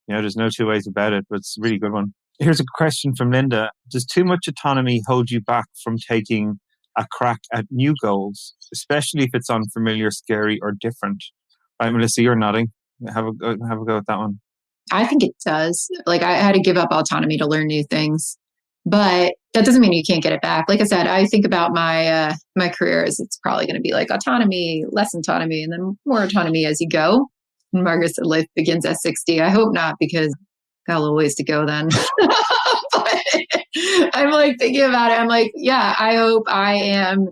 There's no two ways about it, but it's a really good one. Here's a question from Linda. Does too much autonomy hold you back from taking a crack at new goals, especially if it's unfamiliar, scary, or different? Right, Melissa, you're nodding. Have a go at that one. I think it does. Like I had to give up autonomy to learn new things, but that doesn't mean you can't get it back. Like I said, I think about my my career as it's probably going to be like autonomy, less autonomy, and then more autonomy as you go. And Margaret said life begins at 60. I hope not, because got a little ways to go then. But I'm like thinking about it. I'm like, yeah, I hope I am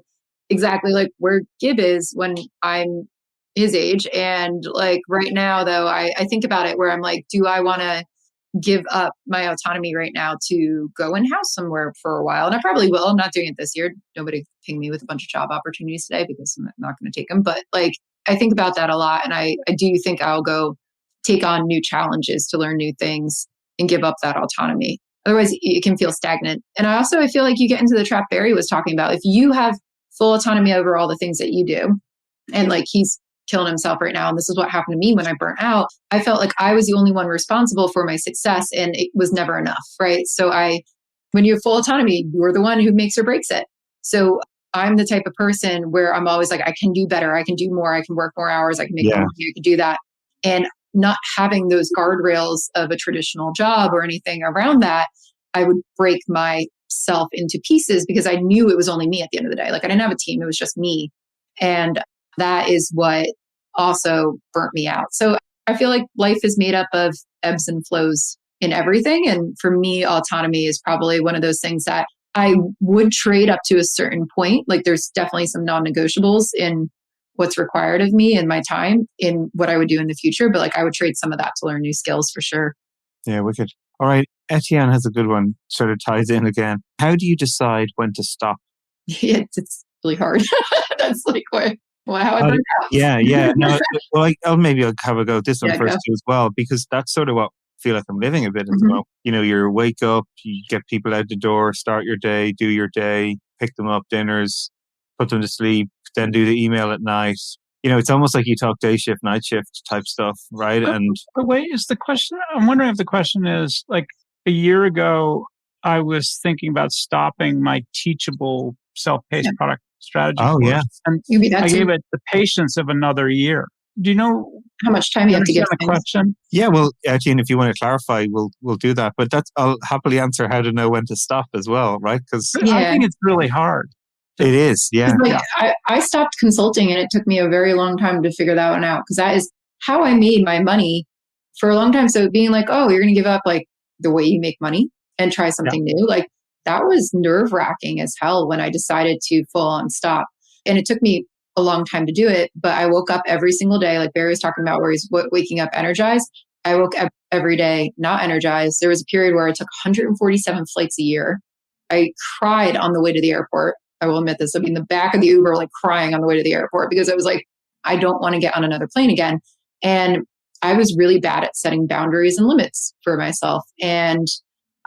exactly like where Gib is when I'm his age. And like right now, though, I think about it where I'm like, do I want to give up my autonomy right now to go in-house somewhere for a while? And I probably will. I'm not doing it this year. Nobody pinged me with a bunch of job opportunities today because I'm not going to take them. But like, I think about that a lot. And I do think I'll go take on new challenges to learn new things and give up that autonomy. Otherwise, it can feel stagnant. And I feel like you get into the trap Barry was talking about. If you have full autonomy over all the things that you do, and like he's killing himself right now, and this is what happened to me when I burnt out, I felt like I was the only one responsible for my success, and it was never enough, right? So when you have full autonomy, you're the one who makes or breaks it. So I'm the type of person where I'm always like, I can do better, I can do more, I can work more hours, I can make more money, I can do that. And not having those guardrails of a traditional job or anything around that, I would break myself into pieces because I knew it was only me at the end of the day. Like I didn't have a team, it was just me. And that is what also burnt me out. So I feel like life is made up of ebbs and flows in everything. And for me, autonomy is probably one of those things that I would trade up to a certain point. Like there's definitely some non-negotiables in what's required of me and my time in what I would do in the future. But like I would trade some of that to learn new skills for sure. Yeah, wicked. All right. Etienne has a good one, sort of ties in again. How do you decide when to stop? It's really hard. That's like how I burn out. Yeah. No, well, maybe I'll have a go at this one first too as well, because that's sort of what I feel like I'm living a bit as well. You wake up, you get people out the door, start your day, do your day, pick them up dinners, put them to sleep, then do the email at night. It's almost like you talk day shift, night shift type stuff, right? And wait, is the question, I'm wondering if the question is like a year ago, I was thinking about stopping my teachable self-paced product strategy course. Yeah. And I gave it the patience of another year. Do you know how much time you have to give the question? Yeah, well, Etienne, if you want to clarify, we'll do that. But I'll happily answer how to know when to stop as well, right? Because I think it's really hard. It is, yeah. Like, I stopped consulting, and it took me a very long time to figure that one out because that is how I made my money for a long time. So being like, oh, you're going to give up like the way you make money and try something new. Like that was nerve wracking as hell when I decided to full on stop. And it took me a long time to do it, but I woke up every single day, like Barry was talking about, where he's waking up energized. I woke up every day not energized. There was a period where I took 147 flights a year. I cried on the way to the airport. I will admit this. I'd be in the back of the Uber, like crying on the way to the airport because I was like, I don't want to get on another plane again. And I was really bad at setting boundaries and limits for myself. And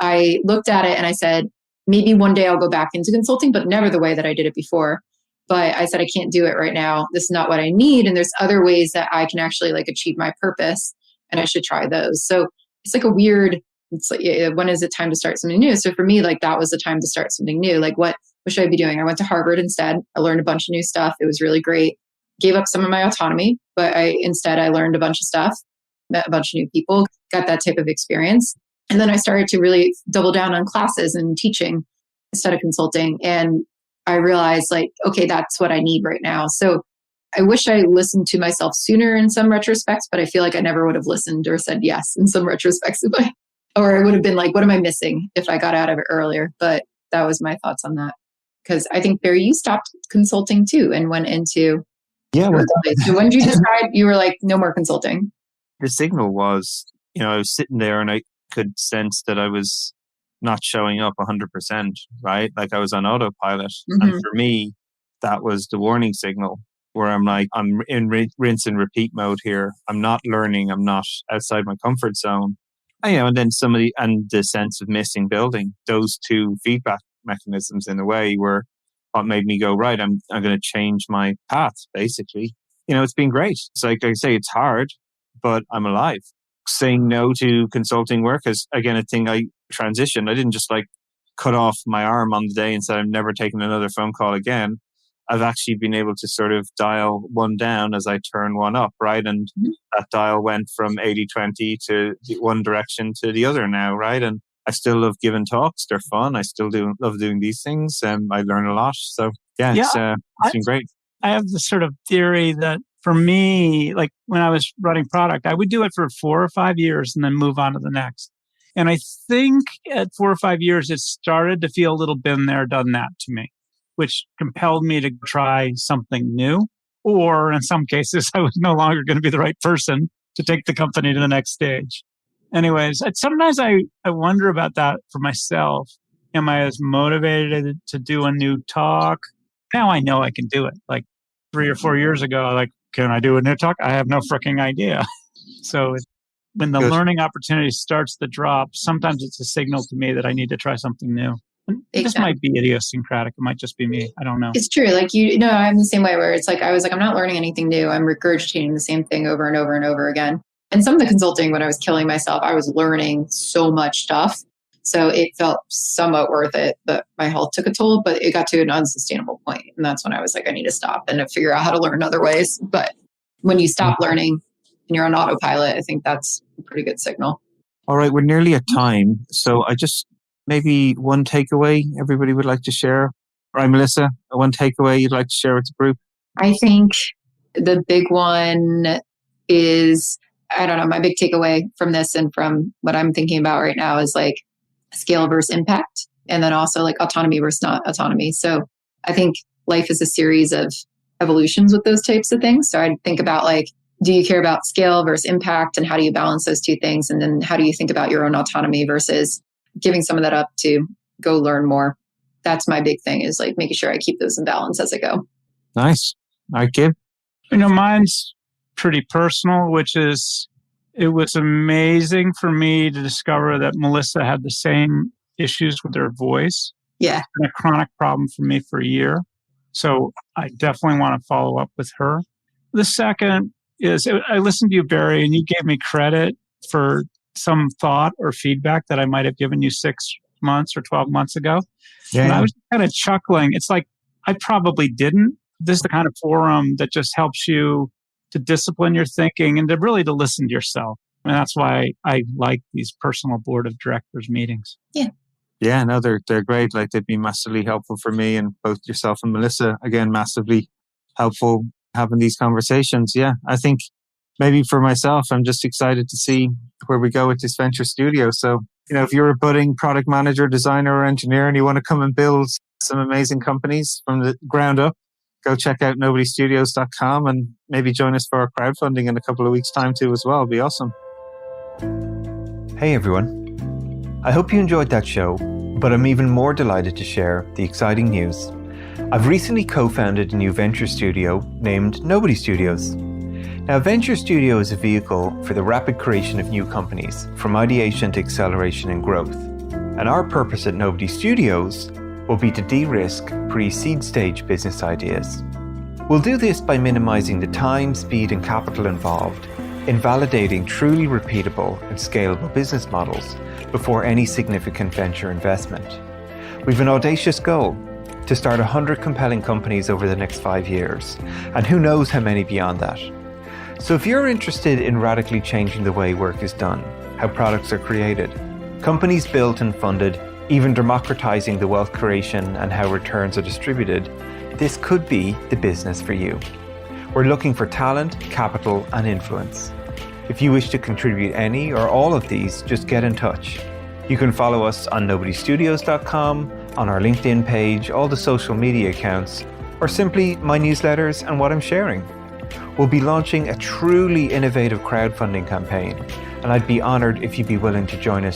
I looked at it and I said, maybe one day I'll go back into consulting, but never the way that I did it before. But I said, I can't do it right now. This is not what I need. And there's other ways that I can actually like achieve my purpose. And I should try those. So it's like a weird, it's like, when is it time to start something new? So for me, like that was the time to start something new. Like what should I be doing? I went to Harvard instead. I learned a bunch of new stuff. It was really great. Gave up some of my autonomy, but I learned a bunch of stuff, met a bunch of new people, got that type of experience. And then I started to really double down on classes and teaching instead of consulting. And I realized like, okay, that's what I need right now. So I wish I listened to myself sooner in some retrospects, but I feel like I never would have listened or said yes in some retrospects or I would have been like, what am I missing if I got out of it earlier? But that was my thoughts on that. Because I think, Barry, you stopped consulting too and went into... Yeah. Well, so when did you decide you were like, no more consulting? The signal was, I was sitting there and I could sense that I was not showing up 100%, right? Like I was on autopilot. And for me, that was the warning signal where I'm like, I'm in rinse and repeat mode here. I'm not learning. I'm not outside my comfort zone. And then and the sense of missing building, those two feedback mechanisms in a way were what made me go, right, I'm going to change my path, basically. It's been great. It's like I say, it's hard, but I'm alive. Saying no to consulting work is, again, a thing I transitioned. I didn't just like cut off my arm on the day and said, I'm never taking another phone call again. I've actually been able to sort of dial one down as I turn one up, right? And that dial went from 80-20 to one direction to the other now, right? And I still love giving talks. They're fun. I still love doing these things. I learn a lot. So it's been great. I have this sort of theory that for me, like when I was running product, I would do it for 4 or 5 years and then move on to the next. And I think at 4 or 5 years, it started to feel a little been there, done that to me, which compelled me to try something new. Or in some cases, I was no longer going to be the right person to take the company to the next stage. Anyways, sometimes I wonder about that for myself. Am I as motivated to do a new talk? Now I know I can do it. Like 3 or 4 years ago, like, can I do a new talk? I have no freaking idea. So when the learning opportunity starts to drop, sometimes it's a signal to me that I need to try something new. This might be idiosyncratic. It might just be me. I don't know. It's true. Like, I'm the same way where it's like, I was like, I'm not learning anything new. I'm regurgitating the same thing over and over and over again. And some of the consulting, when I was killing myself, I was learning so much stuff. So it felt somewhat worth it, but my health took a toll, but it got to an unsustainable point. And that's when I was like, I need to stop and to figure out how to learn other ways. But when you stop learning and you're on autopilot, I think that's a pretty good signal. All right. We're nearly at time. So maybe one takeaway everybody would like to share. All right, Melissa, one takeaway you'd like to share with the group? I think the big one is, I don't know, my big takeaway from this and from what I'm thinking about right now is like scale versus impact. And then also like autonomy versus not autonomy. So I think life is a series of evolutions with those types of things. So I'd think about like, do you care about scale versus impact? And how do you balance those two things? And then how do you think about your own autonomy versus giving some of that up to go learn more? That's my big thing, is like making sure I keep those in balance as I go. Nice. All right, Gib? Mine's pretty personal, which is, it was amazing for me to discover that Melissa had the same issues with her voice. Yeah. It's been a chronic problem for me for a year. So I definitely want to follow up with her. The second is, I listened to you, Barry, and you gave me credit for some thought or feedback that I might have given you 6 months or 12 months ago. Yeah. And I was kind of chuckling. It's like, I probably didn't. This is the kind of forum that just helps you to discipline your thinking and to really to listen to yourself. And that's why I like these personal board of directors meetings. Yeah. Yeah, no, they're great. Like, they've been massively helpful for me, and both yourself and Melissa, again, massively helpful having these conversations. Yeah, I think maybe for myself, I'm just excited to see where we go with this venture studio. So, if you're a budding product manager, designer, or engineer, and you want to come and build some amazing companies from the ground up, go check out nobodystudios.com and maybe join us for our crowdfunding in a couple of weeks' time too as well. It'll be awesome. Hey everyone. I hope you enjoyed that show, but I'm even more delighted to share the exciting news. I've recently co-founded a new venture studio named Nobody Studios. Now, Venture Studio is a vehicle for the rapid creation of new companies, from ideation to acceleration and growth. And our purpose at Nobody Studios will be to de-risk pre-seed stage business ideas. We'll do this by minimizing the time, speed, and capital involved in validating truly repeatable and scalable business models before any significant venture investment. We've an audacious goal to start 100 compelling companies over the next 5 years, and who knows how many beyond that. So if you're interested in radically changing the way work is done, how products are created, companies built and funded, even democratizing the wealth creation and how returns are distributed, this could be the business for you. We're looking for talent, capital, and influence. If you wish to contribute any or all of these, just get in touch. You can follow us on nobodystudios.com, on our LinkedIn page, all the social media accounts, or simply my newsletters and what I'm sharing. We'll be launching a truly innovative crowdfunding campaign, and I'd be honored if you'd be willing to join us